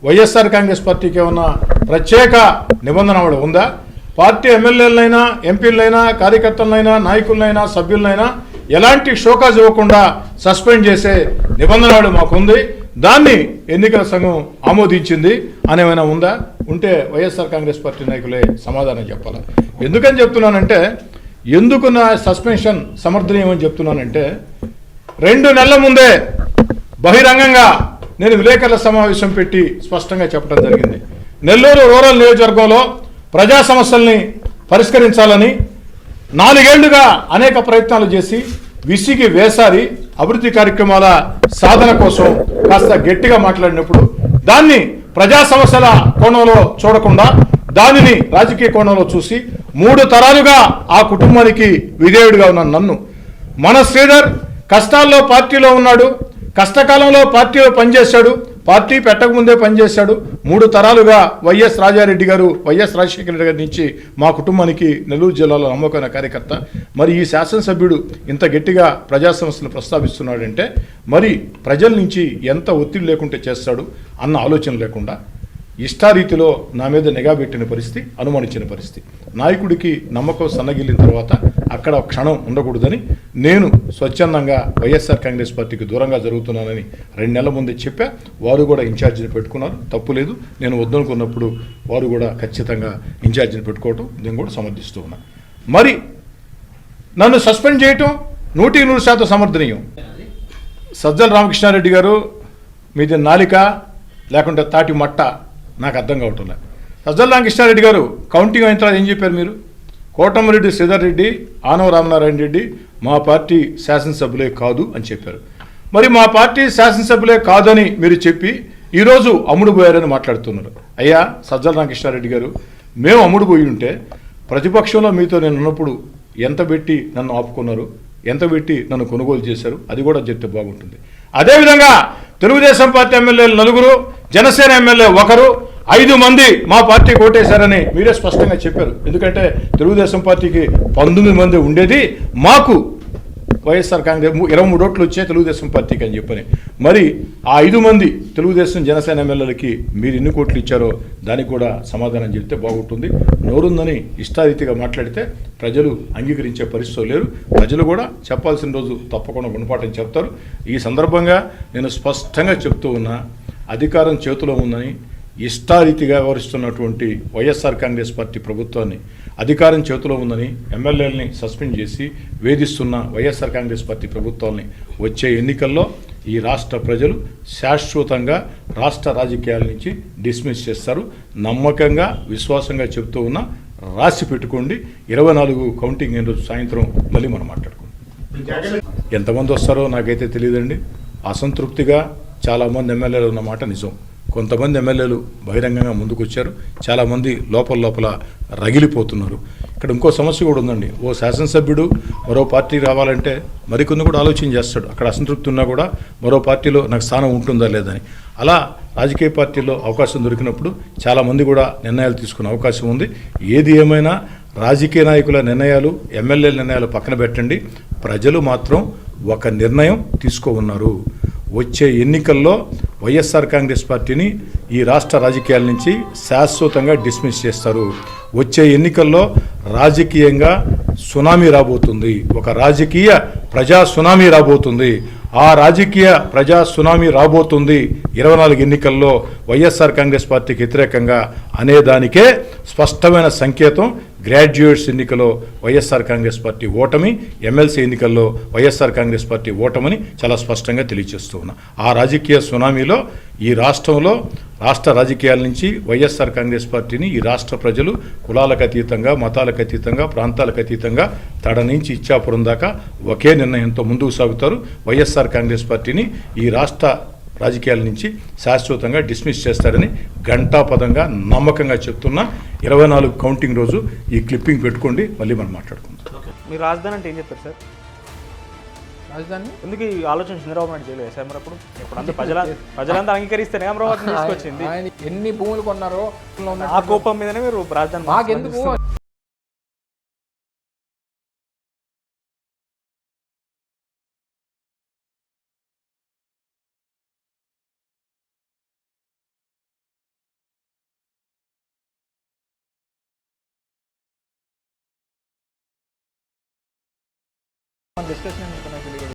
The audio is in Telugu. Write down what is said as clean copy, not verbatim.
వైఎస్ఆర్ కాంగ్రెస్ పార్టీకి ఏమన్నా ప్రత్యేక నిబంధన ఉందా? పార్టీ ఎమ్మెల్యేలైనా ఎంపీలైనా కార్యకర్తలైనా నాయకులైనా సభ్యులైనా ఎలాంటి షోకాజ్ ఇవ్వకుండా సస్పెండ్ చేసే నిబంధన మాకుంది. దాన్ని ఎన్నికల సంఘం ఆమోదించింది అనేమైనా ఉందా? ఉంటే వైఎస్ఆర్ కాంగ్రెస్ పార్టీ నాయకులే సమాధానం చెప్పాలి. ఎందుకని చెప్తున్నానంటే, ఎందుకు నా సస్పెన్షన్ సమర్థనీయమని చెప్తున్నానంటే, 2 నెలల ముందే బహిరంగంగా నేను విలేకరుల సమావేశం పెట్టి స్పష్టంగా చెప్పడం జరిగింది. నెల్లూరు రూరల్ నియోజకవర్గంలో ప్రజా సమస్యల్ని పరిష్కరించాలని 4 ఏళ్లుగా అనేక ప్రయత్నాలు చేసి విసిగి వేసారి అభివృద్ధి కార్యక్రమాల సాధన కోసం కాస్త గట్టిగా మాట్లాడినప్పుడు దాన్ని ప్రజా సమస్యల కోణంలో చూడకుండా దానిని రాజకీయ కోణంలో చూసి 3 తరాలుగా ఆ కుటుంబానికి విధేయుడిగా ఉన్న నన్ను, మన శ్రీధర్ కష్టాల్లో పార్టీలో ఉన్నాడు, కష్టకాలంలో పార్టీలో పనిచేశాడు, పార్టీ పెట్టకముందే పనిచేశాడు. 3 తరాలుగా వైఎస్ రాజారెడ్డి గారు, వైఎస్ రాజశేఖర రెడ్డి గారి నుంచి మా కుటుంబానికి నెల్లూరు జిల్లాలో నమ్మకమైన కార్యకర్త. మరి ఈ శాసనసభ్యుడు ఇంత గట్టిగా ప్రజా సమస్యలు ప్రస్తావిస్తున్నాడంటే మరి ప్రజల నుంచి ఎంత ఒత్తిడి లేకుంటే చేస్తాడు అన్న ఆలోచన లేకుండా ఇష్టారీతిలో నా మీద నిఘా పెట్టిన పరిస్థితి, అనుమానించిన పరిస్థితి. నాయకుడికి నమ్మకం సన్నగిల్లిన తర్వాత అక్కడ క్షణం ఉండకూడదని నేను స్వచ్ఛందంగా వైఎస్ఆర్ కాంగ్రెస్ పార్టీకి దూరంగా జరుగుతున్నానని 2 నెలల ముందే చెప్పా. వారు కూడా ఇన్ఛార్జిని పెట్టుకున్నారు, తప్పు లేదు. నేను వద్దనుకున్నప్పుడు వారు కూడా ఖచ్చితంగా ఇన్ఛార్జిని పెట్టుకోవటం నేను కూడా సమర్థిస్తూ ఉన్నాను. మరి నన్ను సస్పెండ్ చేయటం 100% సమర్థనీయం. సజ్జల రామకృష్ణారెడ్డి గారు, మీది నాలిక లేకుంటే తాటి మట్ట నాకు అర్థం కావటం లేదు. సజ్జల రామకృష్ణారెడ్డి గారు కౌంటింగ్ అయిన తర్వాత ఏం చెప్పారు మీరు? కోటమిరెడ్డి శ్రీధర్ రెడ్డి, ఆనవ రామనారాయణ రెడ్డి మా పార్టీ శాసనసభ్యులే కాదు అని చెప్పారు. మరి మా పార్టీ శాసనసభ్యులే కాదని మీరు చెప్పి ఈరోజు అమ్ముడు పోయారని మాట్లాడుతున్నారు. అయ్యా సజ్జల రామకృష్ణారెడ్డి గారు, మేము అమ్ముడు పోయి ఉంటే ప్రతిపక్షంలో మీతో నేను ఉన్నప్పుడు ఎంత పెట్టి నన్ను ఆపుకున్నారు, ఎంత పెట్టి నన్ను కొనుగోలు చేశారు, అది కూడా చెప్తే బాగుంటుంది. అదేవిధంగా తెలుగుదేశం పార్టీ ఎమ్మెల్యేలు 4, జనసేన ఎమ్మెల్యే 1, 5 మంది మా పార్టీకి ఓటేశారని మీరే స్పష్టంగా చెప్పారు. ఎందుకంటే తెలుగుదేశం పార్టీకి 19 మంది ఉండేది, మాకు వైఎస్ఆర్ కాంగ్రెస్ 23 ఓట్లు వచ్చాయి తెలుగుదేశం పార్టీకి అని చెప్పని. మరి ఆ 5 మంది తెలుగుదేశం జనసేన ఎమ్మెల్యేలకి మీరు ఎన్ని కోట్లు ఇచ్చారో దానికి కూడా సమాధానం చెప్తే బాగుంటుంది. నోరుందని ఇష్టారీతిగా మాట్లాడితే ప్రజలు అంగీకరించే పరిస్థితులు లేరు. ప్రజలు కూడా చెప్పాల్సిన రోజు తప్పకుండా గుణపాఠం చెప్తారు. ఈ సందర్భంగా నేను స్పష్టంగా చెప్తూ ఉన్నా, అధికారం చేతిలో ఉందని ఇష్టారీతిగా వ్యవహరిస్తున్నటువంటి వైఎస్ఆర్ కాంగ్రెస్ పార్టీ ప్రభుత్వాన్ని, అధికారం చేతిలో ఉందని ఎమ్మెల్యేలని సస్పెండ్ చేసి వేధిస్తున్న వైఎస్ఆర్ కాంగ్రెస్ పార్టీ ప్రభుత్వాన్ని వచ్చే ఎన్నికల్లో ఈ రాష్ట్ర ప్రజలు శాశ్వతంగా రాష్ట్ర రాజకీయాల నుంచి డిస్మిస్ చేస్తారు. నమ్మకంగా విశ్వాసంగా చెప్తూ ఉన్నా, రాసి పెట్టుకోండి. 24 కౌంటింగ్ అయిన రోజు సాయంత్రం మళ్ళీ మనం మాట్లాడుకుందాం. ఎంతమంది వస్తారో నాకైతే తెలియదండి. అసంతృప్తిగా చాలామంది ఎమ్మెల్యేలు ఉన్నమాట నిజం. కొంతమంది ఎమ్మెల్యేలు బహిరంగంగా ముందుకు వచ్చారు, చాలామంది లోపల రగిలిపోతున్నారు. ఇక్కడ ఇంకో సమస్య కూడా ఉందండి. ఓ శాసనసభ్యుడు మరో పార్టీ రావాలంటే మరికొన్ని కూడా ఆలోచన చేస్తాడు. అక్కడ అసంతృప్తి ఉన్నా కూడా మరో పార్టీలో నాకు స్థానం ఉంటుందా లేదని. అలా రాజకీయ పార్టీల్లో అవకాశం దొరికినప్పుడు చాలామంది కూడా నిర్ణయాలు తీసుకునే అవకాశం ఉంది. ఏది ఏమైనా రాజకీయ నాయకుల నిర్ణయాలు, ఎమ్మెల్యేల నిర్ణయాలు పక్కన పెట్టండి. ప్రజలు మాత్రం ఒక నిర్ణయం తీసుకోన్నారు. వచ్చే ఎన్నికల్లో వైఎస్ఆర్ కాంగ్రెస్ పార్టీని ఈ రాష్ట్ర రాజకీయాల నుంచి శాశ్వతంగా డిస్మిస్ చేస్తారు. వచ్చే ఎన్నికల్లో రాజకీయంగా సునామీ రాబోతుంది, ఒక రాజకీయ ప్రజా సునామీ రాబోతుంది. ఆ రాజకీయ ప్రజా సునామీ రాబోతుంది 24 ఎన్నికల్లో వైఎస్ఆర్ కాంగ్రెస్ పార్టీకి వ్యతిరేకంగా అనేదానికే స్పష్టమైన సంకేతం. గ్రాడ్యుయేట్స్ ఎన్నికలో వైఎస్ఆర్ కాంగ్రెస్ పార్టీ ఓటమి, ఎమ్మెల్సీ ఎన్నికల్లో వైఎస్ఆర్ కాంగ్రెస్ పార్టీ ఓటమని చాలా స్పష్టంగా తెలియజేస్తూ ఉన్నా. ఆ రాజకీయ సునామీలో ఈ రాష్ట్రంలో రాష్ట్ర రాజకీయాల నుంచి వైఎస్ఆర్ కాంగ్రెస్ పార్టీని ఈ రాష్ట్ర ప్రజలు కులాలకు అతీతంగా, మతాలకు అతీతంగా, ప్రాంతాలకు అతీతంగా తడ నుంచి ఇచ్చాపురం దాకా ఒకే నిర్ణయంతో ముందుకు సాగుతారు. వైఎస్ఆర్ కాంగ్రెస్ పార్టీని ఈ రాష్ట్ర రాజకీయాల నుంచి శాశ్వతంగా డిస్మిస్ చేస్తారని ఘంటాపదంగా నమ్మకంగా చెప్తున్నా. 24 కౌంటింగ్ రోజు ఈ క్లిప్పింగ్ పెట్టుకోండి, మళ్ళీ మనం మాట్లాడుకుందాం. మీరు రాజధాని అంటే ఏం చెప్తారు సార్? రాజధాని ఎందుకు ఈ ఆలోచన చంద్రబాబు నాయుడు చేయలేదు సార్? మరి ఇప్పుడు అంతా ప్రజలంతా అంగీకరిస్తేనే అమరావతిని తీసుకొచ్చింది. ఎన్ని భూములు కొన్నారో ఆ కోపం మీదనే మీరు రాజధాని మాకెందుకు డిస్కషన్ ఎందుకు నాకు తెలియదు.